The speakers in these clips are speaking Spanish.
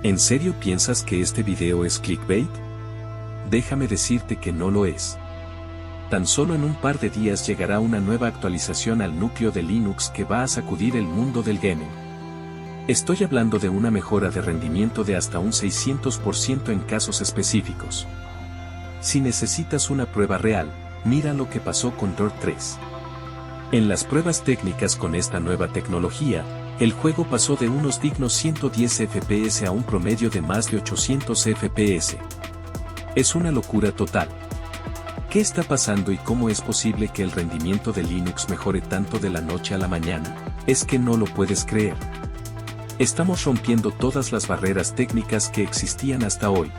¿En serio piensas que este video es clickbait? Déjame decirte que no lo es. Tan solo en un par de días llegará una nueva actualización al núcleo de Linux que va a sacudir el mundo del gaming. Estoy hablando de una mejora de rendimiento de hasta un 600% en casos específicos. Si necesitas una prueba real, mira lo que pasó con Dirt 3. En las pruebas técnicas con esta nueva tecnología, el juego pasó de unos dignos 110 FPS a un promedio de más de 800 FPS. Es una locura total. ¿Qué está pasando y cómo es posible que el rendimiento de Linux mejore tanto de la noche a la mañana? Es que no lo puedes creer. Estamos rompiendo todas las barreras técnicas que existían hasta hoy.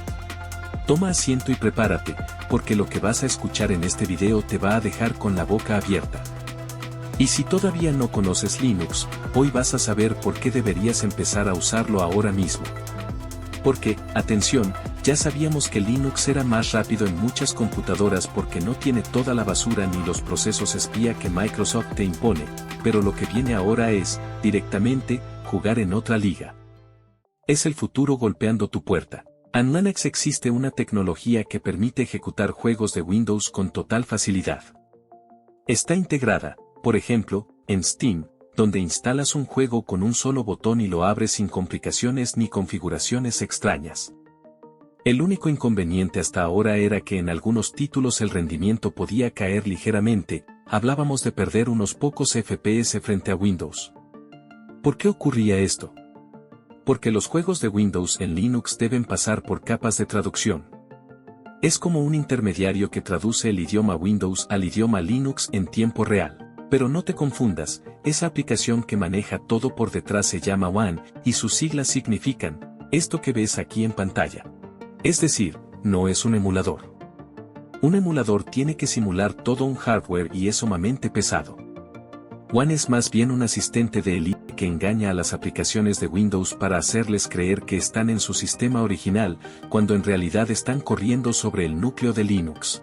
Toma asiento y prepárate, porque lo que vas a escuchar en este video te va a dejar con la boca abierta. Y si todavía no conoces Linux, hoy vas a saber por qué deberías empezar a usarlo ahora mismo. Porque, atención, ya sabíamos que Linux era más rápido en muchas computadoras porque no tiene toda la basura ni los procesos espía que Microsoft te impone, pero lo que viene ahora es, directamente, jugar en otra liga. Es el futuro golpeando tu puerta. En Linux existe una tecnología que permite ejecutar juegos de Windows con total facilidad. Está integrada, por ejemplo, en Steam, donde instalas un juego con un solo botón y lo abres sin complicaciones ni configuraciones extrañas. El único inconveniente hasta ahora era que en algunos títulos el rendimiento podía caer ligeramente, hablábamos de perder unos pocos FPS frente a Windows. ¿Por qué ocurría esto? Porque los juegos de Windows en Linux deben pasar por capas de traducción. Es como un intermediario que traduce el idioma Windows al idioma Linux en tiempo real. Pero no te confundas, esa aplicación que maneja todo por detrás se llama WAN, y sus siglas significan, esto que ves aquí en pantalla. Es decir, no es un emulador. Un emulador tiene que simular todo un hardware y es sumamente pesado. WAN es más bien un asistente de élite que engaña a las aplicaciones de Windows para hacerles creer que están en su sistema original, cuando en realidad están corriendo sobre el núcleo de Linux.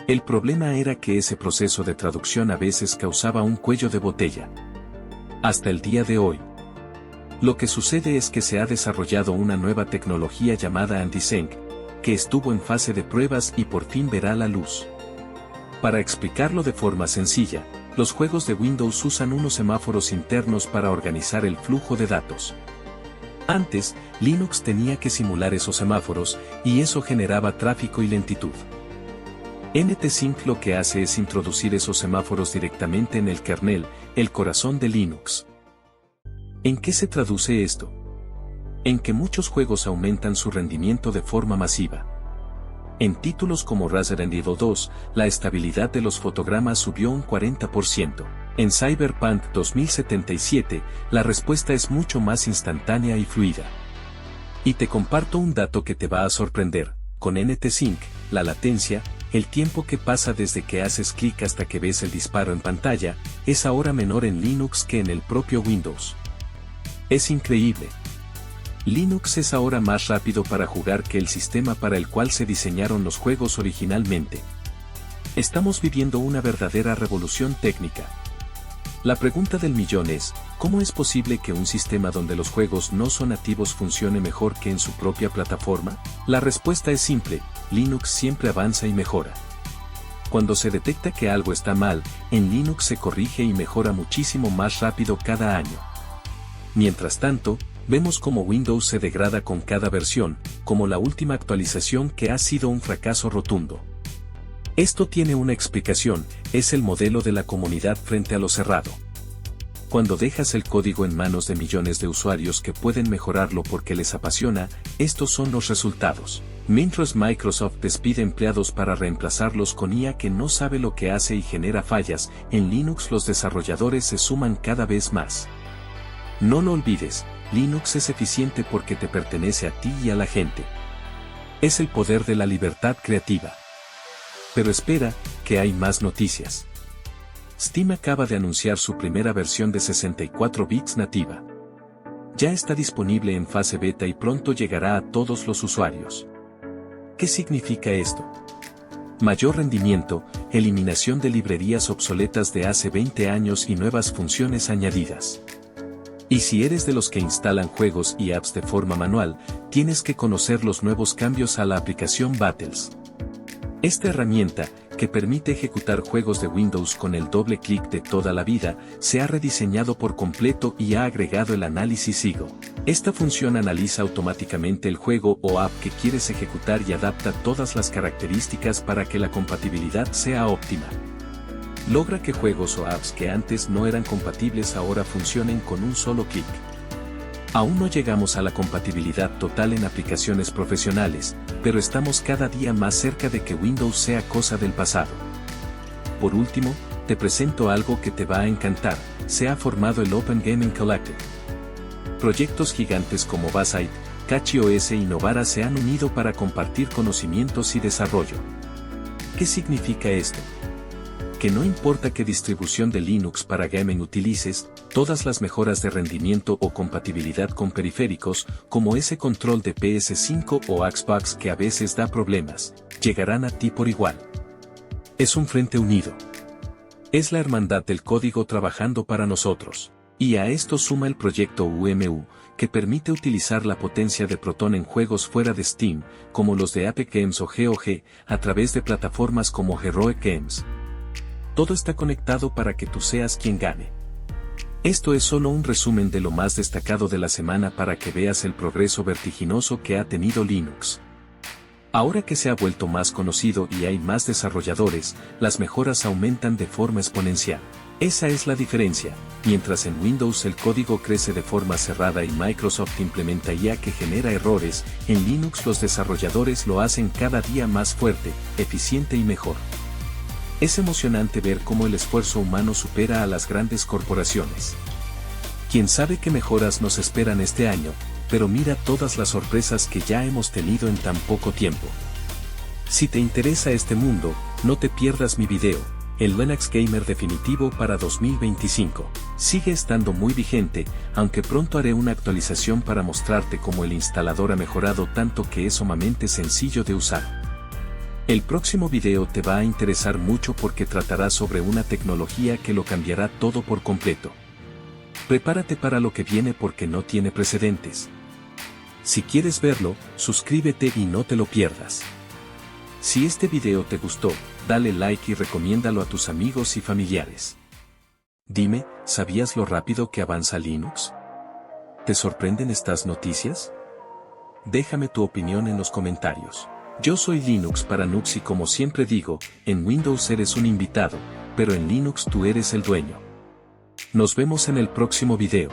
El problema era que ese proceso de traducción a veces causaba un cuello de botella. Hasta el día de hoy. Lo que sucede es que se ha desarrollado una nueva tecnología llamada Anti-Sync, que estuvo en fase de pruebas y por fin verá la luz. Para explicarlo de forma sencilla, los juegos de Windows usan unos semáforos internos para organizar el flujo de datos. Antes, Linux tenía que simular esos semáforos, y eso generaba tráfico y lentitud. NTSync lo que hace es introducir esos semáforos directamente en el kernel, el corazón de Linux. ¿En qué se traduce esto? En que muchos juegos aumentan su rendimiento de forma masiva. En títulos como Resident Evil 2, la estabilidad de los fotogramas subió un 40%. En Cyberpunk 2077, la respuesta es mucho más instantánea y fluida. Y te comparto un dato que te va a sorprender. Con NTSync, la latencia, el tiempo que pasa desde que haces clic hasta que ves el disparo en pantalla, es ahora menor en Linux que en el propio Windows. Es increíble. Linux es ahora más rápido para jugar que el sistema para el cual se diseñaron los juegos originalmente. Estamos viviendo una verdadera revolución técnica. La pregunta del millón es, ¿cómo es posible que un sistema donde los juegos no son nativos funcione mejor que en su propia plataforma? La respuesta es simple, Linux siempre avanza y mejora. Cuando se detecta que algo está mal, en Linux se corrige y mejora muchísimo más rápido cada año. Mientras tanto, vemos cómo Windows se degrada con cada versión, como la última actualización que ha sido un fracaso rotundo. Esto tiene una explicación, es el modelo de la comunidad frente a lo cerrado. Cuando dejas el código en manos de millones de usuarios que pueden mejorarlo porque les apasiona, estos son los resultados. Mientras Microsoft despide empleados para reemplazarlos con IA que no sabe lo que hace y genera fallas, en Linux los desarrolladores se suman cada vez más. No lo olvides, Linux es eficiente porque te pertenece a ti y a la gente. Es el poder de la libertad creativa. Pero espera, que hay más noticias. Steam acaba de anunciar su primera versión de 64 bits nativa. Ya está disponible en fase beta y pronto llegará a todos los usuarios. ¿Qué significa esto? Mayor rendimiento, eliminación de librerías obsoletas de hace 20 años y nuevas funciones añadidas. Y si eres de los que instalan juegos y apps de forma manual, tienes que conocer los nuevos cambios a la aplicación Battles. Esta herramienta, que permite ejecutar juegos de Windows con el doble clic de toda la vida, se ha rediseñado por completo y ha agregado el análisis IGO. Esta función analiza automáticamente el juego o app que quieres ejecutar y adapta todas las características para que la compatibilidad sea óptima. Logra que juegos o apps que antes no eran compatibles ahora funcionen con un solo clic. Aún no llegamos a la compatibilidad total en aplicaciones profesionales, pero estamos cada día más cerca de que Windows sea cosa del pasado. Por último, te presento algo que te va a encantar: se ha formado el Open Gaming Collective. Proyectos gigantes como Basite, CatchyOS y Novara se han unido para compartir conocimientos y desarrollo. ¿Qué significa esto? Que no importa qué distribución de Linux para gaming utilices, todas las mejoras de rendimiento o compatibilidad con periféricos, como ese control de PS5 o Xbox que a veces da problemas, llegarán a ti por igual. Es un frente unido. Es la hermandad del código trabajando para nosotros. Y a esto suma el proyecto UMU, que permite utilizar la potencia de Proton en juegos fuera de Steam, como los de Apex Games o GOG, a través de plataformas como Heroic Games. Todo está conectado para que tú seas quien gane. Esto es solo un resumen de lo más destacado de la semana para que veas el progreso vertiginoso que ha tenido Linux. Ahora que se ha vuelto más conocido y hay más desarrolladores, las mejoras aumentan de forma exponencial. Esa es la diferencia. Mientras en Windows el código crece de forma cerrada y Microsoft implementa IA que genera errores, en Linux los desarrolladores lo hacen cada día más fuerte, eficiente y mejor. Es emocionante ver cómo el esfuerzo humano supera a las grandes corporaciones. Quién sabe qué mejoras nos esperan este año, pero mira todas las sorpresas que ya hemos tenido en tan poco tiempo. Si te interesa este mundo, no te pierdas mi video, el Linux Gamer definitivo para 2025. Sigue estando muy vigente, aunque pronto haré una actualización para mostrarte cómo el instalador ha mejorado tanto que es sumamente sencillo de usar. El próximo video te va a interesar mucho porque tratará sobre una tecnología que lo cambiará todo por completo. Prepárate para lo que viene porque no tiene precedentes. Si quieres verlo, suscríbete y no te lo pierdas. Si este video te gustó, dale like y recomiéndalo a tus amigos y familiares. Dime, ¿sabías lo rápido que avanza Linux? ¿Te sorprenden estas noticias? Déjame tu opinión en los comentarios. Yo soy Linux para Nux y como siempre digo, en Windows eres un invitado, pero en Linux tú eres el dueño. Nos vemos en el próximo video.